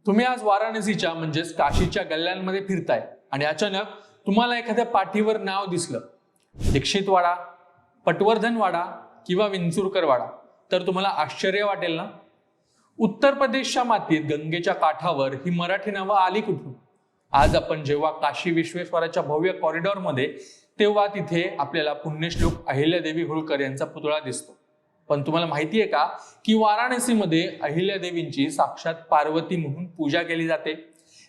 तुम्ही आज वाराणसीच्या म्हणजेच काशीच्या गल्ल्यांमध्ये फिरताय आणि अचानक तुम्हाला एखाद्या पाठीवर नाव दिसलं, दीक्षितवाडा, पटवर्धनवाडा किंवा विंचुरकरवाडा, तर तुम्हाला आश्चर्य वाटेल ना? उत्तर प्रदेशच्या मातीत गंगेच्या काठावर ही मराठी नावं आली कुठून? आज आपण जेव्हा काशी विश्वेश्वराच्या भव्य कॉरिडॉरमध्ये, तेव्हा तिथे आपल्याला पुण्यश्लोक अहिल्यादेवी होळकर यांचा पुतळा दिसतो. पण तुम्हाला माहिती आहे का की वाराणसीमध्ये अहिल्यादेवींची साक्षात पार्वती म्हणून पूजा केली जाते.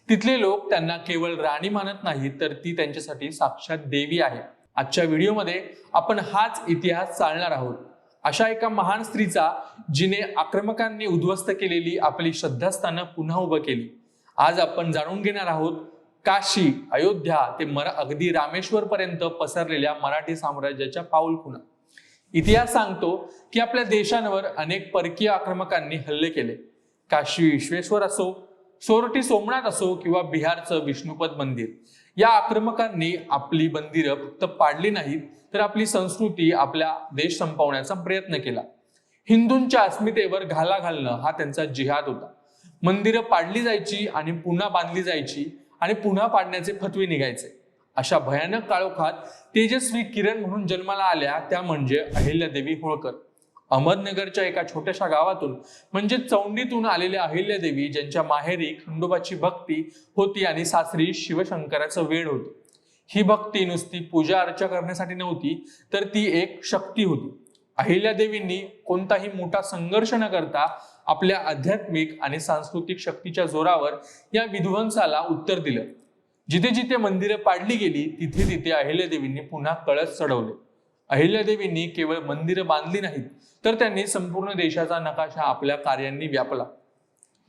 तिथले लोक त्यांना केवळ राणी मानत नाहीत, तर ती त्यांच्यासाठी साक्षात देवी आहे. आजच्या व्हिडिओमध्ये आपण हाच इतिहास चालणार आहोत. अशा एका महान स्त्रीचा, जिने आक्रमकांनी उद्ध्वस्त केलेली आपली श्रद्धास्थानं पुन्हा उभं केली. आज आपण जाणून घेणार आहोत काशी, अयोध्या ते अगदी रामेश्वर पर्यंत पसरलेल्या मराठी साम्राज्याच्या पाऊलखुणा. इतिहास सांगतो की आपल्या देशांवर अनेक परकीय आक्रमकांनी हल्ले केले. काशी विश्वेश्वर असो, सोरठी सोमनाथ असो किंवा बिहारचं विष्णुपद मंदिर, या आक्रमकांनी आपली मंदिरं फक्त पाडली नाहीत, तर आपली संस्कृती, आपला देश संपवण्याचा प्रयत्न केला. हिंदूंच्या अस्मितेवर घाला घालणं हा त्यांचा जिहाद होता. मंदिरं पाडली जायची आणि पुन्हा बांधली जायची आणि पुन्हा पाडण्याचे फतवे निघायचे. अशा भयानक काळोखात तेजस्वी किरण म्हणून जन्माला आल्या त्या म्हणजे अहिल्यादेवी होळकर. अहमदनगरच्या एका छोट्याशा गावातून म्हणजे चौंडीतून आलेल्या अहिल्यादेवी, ज्यांच्या माहेरी खंडोबाची भक्ती होती आणि सासरी शिवशंकराचं वेड होतं. ही भक्ती नुसती पूजा अर्चा करण्यासाठी नव्हती, तर ती एक शक्ती होती. अहिल्यादेवींनी कोणताही मोठा संघर्ष न करता आपल्या आध्यात्मिक आणि सांस्कृतिक शक्तीच्या जोरावर या विध्वंसाला उत्तर दिलं. जिथे जिथे मंदिरं पाडली गेली, तिथे तिथे अहिल्यादेवींनी पुन्हा कळस चढवले. अहिल्यादेवींनी केवळ मंदिरं बांधली नाहीत, तर त्यांनी संपूर्ण देशाचा नकाशा आपल्या कार्यांनी व्यापला.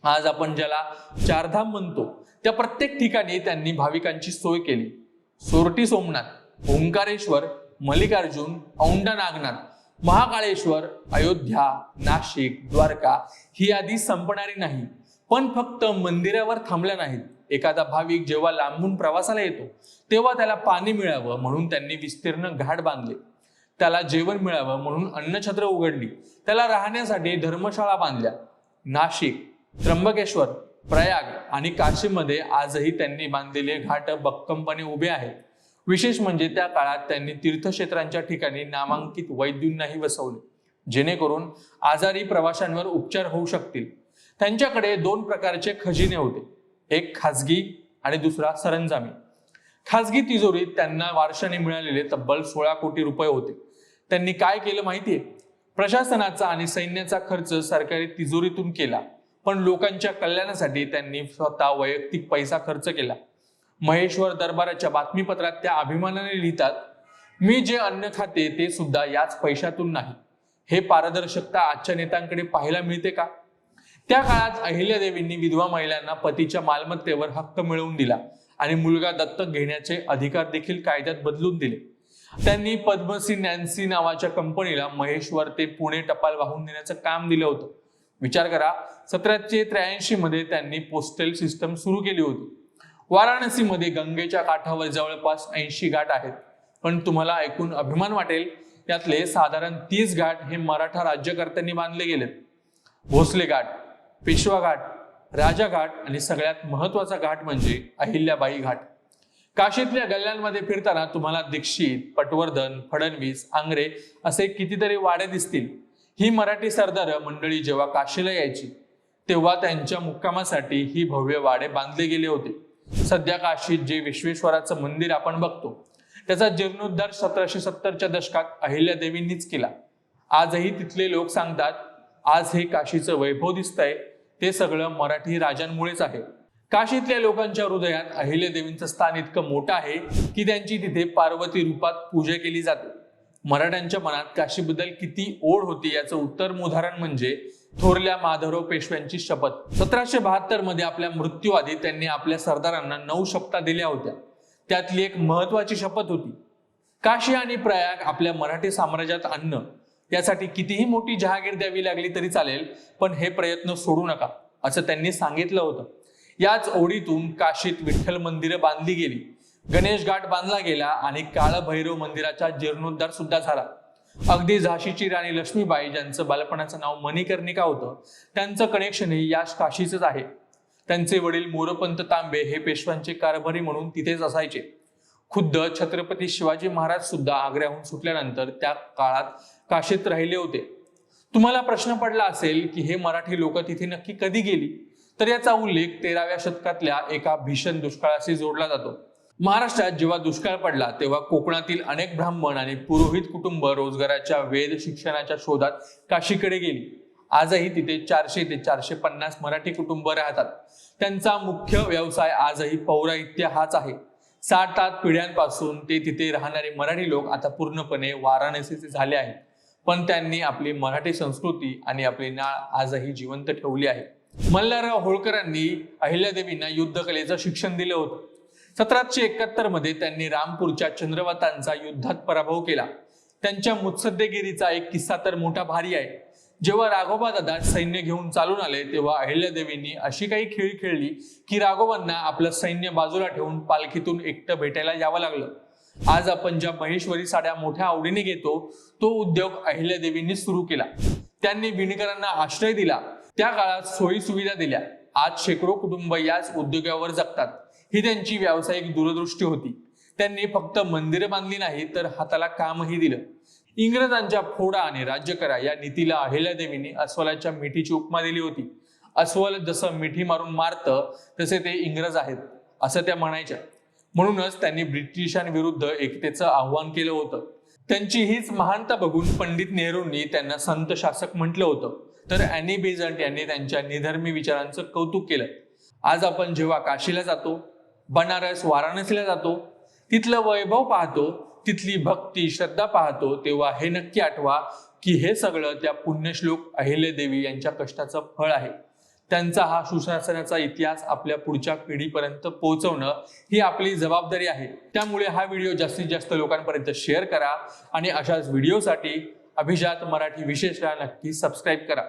आज आपण ज्याला चारधाम म्हणतो, त्या प्रत्येक ठिकाणी त्यांनी भाविकांची सोय केली. सोरठी सोमनाथ, ओंकारेश्वर, मल्लिकार्जुन, औंढा नागनाथ, महाकाळेश्वर, अयोध्या, नाशिक, द्वारका ही यादी संपणारी नाही. पण फक्त मंदिरावर थांबल्या नाहीत. एखादा भाविक जेव्हा लांबून प्रवासाला येतो, तेव्हा त्याला पाणी मिळावं म्हणून त्यांनी विस्तीर्ण घाट बांधले. त्याला जेवण मिळावं म्हणून अन्नछत्र उघडली. त्याला राहण्यासाठी धर्मशाळा बांधल्या. नाशिक, त्र्यंबकेश्वर, प्रयाग आणि काशीमध्ये आजही त्यांनी बांधलेले घाट भक्कमपणे उभे आहेत. विशेष म्हणजे त्या काळात त्यांनी तीर्थक्षेत्रांच्या ठिकाणी नामांकित वैद्यूंनाही बसवले, जेणेकरून आजारी प्रवाशांवर उपचार होऊ शकतील. त्यांच्याकडे दोन प्रकारचे खजिने होते, एक खाजगी आणि दुसरा सरंजामी. खाजगी तिजोरीत त्यांना वारशाने मिळालेले तब्बल 16 कोटी रुपये होते. त्यांनी काय केलं माहितीये? प्रशासनाचा आणि सैन्याचा खर्च सरकारी तिजोरीतून केला, पण लोकांच्या कल्याणासाठी त्यांनी स्वतः वैयक्तिक पैसा खर्च केला. महेश्वर दरबाराच्या बातमीपत्रात त्या अभिमानाने लिहितात, मी जे अन्न खाते ते सुद्धा याच पैशातून नाही. हे पारदर्शकता आजच्या नेत्यांकडे पाहायला मिळते का? त्या काळात अहिल्यादेवींनी विधवा महिलांना पतीच्या मालमत्तेवर हक्क मिळवून दिला आणि मुलगा दत्तक घेण्याचे अधिकार देखील कायद्यात बदलून दिले. त्यांनी पद्मश्री नॅन्सी नावाच्या कंपनीला महेश्वर ते पुणे टपाल वाहून देण्याचं काम दिलं होतं. विचार करा, 1783 मध्ये त्यांनी पोस्टल सिस्टम सुरू केली होती. वाराणसीमध्ये गंगेच्या काठावर जवळपास 80 घाट आहेत. पण तुम्हाला ऐकून अभिमान वाटेल, त्यातले साधारण 30 घाट हे मराठा राज्यकर्त्यांनी बांधले गेलेत. भोसले घाट, पेशवा घाट, राजा घाट आणि सगळ्यात महत्वाचा घाट म्हणजे अहिल्याबाई घाट. काशीतल्या गल्ल्यांमध्ये फिरताना तुम्हाला दीक्षित, पटवर्धन, फडणवीस, आंग्रे असे कितीतरी वाडे दिसतील. ही मराठी सरदार मंडळी जेव्हा काशीला यायची, तेव्हा त्यांच्या मुक्कामासाठी ही भव्य वाडे बांधले गेले होते. सध्या काशीत जे विश्वेश्वराचं मंदिर आपण बघतो, त्याचा जीर्णोद्धार 1770च्या दशकात अहिल्यादेवींनीच केला. आजही तिथले लोक सांगतात, आज हे काशीचं वैभव दिसतंय ते सगळं मराठी राजांमुळेच आहे. काशीतल्या लोकांच्या हृदयात अहिल्यादेवींचं स्थान इतकं मोठं आहे की त्यांची तिथे पार्वती रूपात पूजा केली जाते. मराठ्यांच्या मनात काशीबद्दल किती ओढ होती याचं उत्तम उदाहरण म्हणजे थोरल्या माधवराव पेशव्यांची शपथ. 1772 मध्ये आपल्या मृत्यूआधी त्यांनी आपल्या सरदारांना 9 शपथा दिल्या होत्या. त्यातली एक महत्वाची शपथ होती, काशी आणि प्रयाग आपल्या मराठी साम्राज्यात आणणं. यासाठी कितीही मोठी जहागीर द्यावी लागली तरी चालेल, पण हे प्रयत्न सोडू नका, असं त्यांनी सांगितलं होतं. याच ओढीतून काशीत विठ्ठल मंदिरं बांधली गेली, गणेश घाट बांधला गेला आणि काळभैरव मंदिराचा जीर्णोद्धार सुद्धा झाला. अगदी झाशीची राणी लक्ष्मीबाई, ज्यांचं बालपणाचं नाव मणिकर्णिका होतं, त्यांचं कनेक्शनही या काशीचंच आहे. त्यांचे वडील मोरपंत तांबे हे पेशव्यांचे कारभारी म्हणून तिथेच असायचे. खुद्द छत्रपती शिवाजी महाराज सुद्धा आग्र्याहून सुटल्यानंतर त्या काळात काशीत राहिले होते. तुम्हाला प्रश्न पडला असेल की हे मराठी लोक तिथे नक्की कधी गेली, तर याचा उल्लेख 13व्या शतकातल्या एका भीषण दुष्काळाशी जोडला जातो. महाराष्ट्रात जेव्हा दुष्काळ पडला तेव्हा कोकणातील अनेक ब्राह्मण आणि पुरोहित कुटुंब रोजगाराच्या वेद शिक्षणाच्या शोधात काशीकडे गेली. आजही तिथे 400 ते 450 मराठी कुटुंब राहतात. त्यांचा मुख्य व्यवसाय आजही पौराहित्य हाच आहे. 7 पिढ्यांपासून ते तिथे राहणारे मराठी लोक आता पूर्णपणे वाराणसीचे झाले आहेत, पण त्यांनी आपली मराठी संस्कृती आणि आपली नाळ आजही जिवंत ठेवली आहे. मल्हारराव होळकरांनी अहिल्यादेवींना युद्धकलेचं शिक्षण दिलं होतं. 1771 मध्ये त्यांनी रामपूरच्या चंद्रवतांचा युद्धात पराभव केला. त्यांच्या मुत्सद्देगिरीचा एक किस्सा तर मोठा भारी आहे. जेव्हा राघोबा दादा सैन्य घेऊन चालून आले तेव्हा अहिल्यादेवींनी अशी काही खेळी खेळली की राघोबांना आपलं सैन्य बाजूला ठेवून पालखीतून एकटं भेटायला यावं लागलं. आज आपण ज्या महेश्वरी साड्या मोठ्या आवडीने घेतो तो उद्योग अहिल्यादेवींनी सुरू केला. त्यांनी विणकरांना आश्रय दिला. त्या काळात सोयी सुविधा दिल्या. आज शेकडो कुटुंब याच उद्योगावर जगतात. ही त्यांची व्यावसायिक दूरदृष्टी होती. त्यांनी फक्त मंदिरं बांधली नाही तर हाताला कामही दिलं. इंग्रजांच्या फोडा आणि राज्य करा या नीतीला अहिल्यादेवींनी अस्वलाच्या मिठीची उपमा दिली होती. अस्वल जसं मिठी मारून मारतं तसे ते इंग्रज आहेत असं त्या म्हणायच्या. म्हणूनच त्यांनी ब्रिटिशांविरुद्ध एकतेचं आव्हान केलं होतं. त्यांची हीच महानता बघून पंडित नेहरूंनी त्यांना संत शासक म्हटलं होतं, तर ॲनी बेझंट यांनी त्यांच्या निधर्मी विचारांचं कौतुक केलं. आज आपण जेव्हा काशीला जातो, बनारस वाराणसीला जातो, तिथलं वैभव पाहतो, तिथली भक्ती श्रद्धा पाहतो, तेव्हा हे नक्की आठवा की हे सगळं त्या पुण्यश्लोक अहिल्यादेवी यांच्या कष्टाचं फळ आहे. त्यांचा हा सुशासनाचा इतिहास आपल्या पुढच्या पिढीपर्यंत पोहोचवणं ही आपली जबाबदारी आहे. त्यामुळे हा व्हिडिओ जास्तीत जास्त लोकांपर्यंत शेअर करा आणि अशाच व्हिडिओसाठी अभिजात मराठी विशेषला नक्की सबस्क्राईब करा.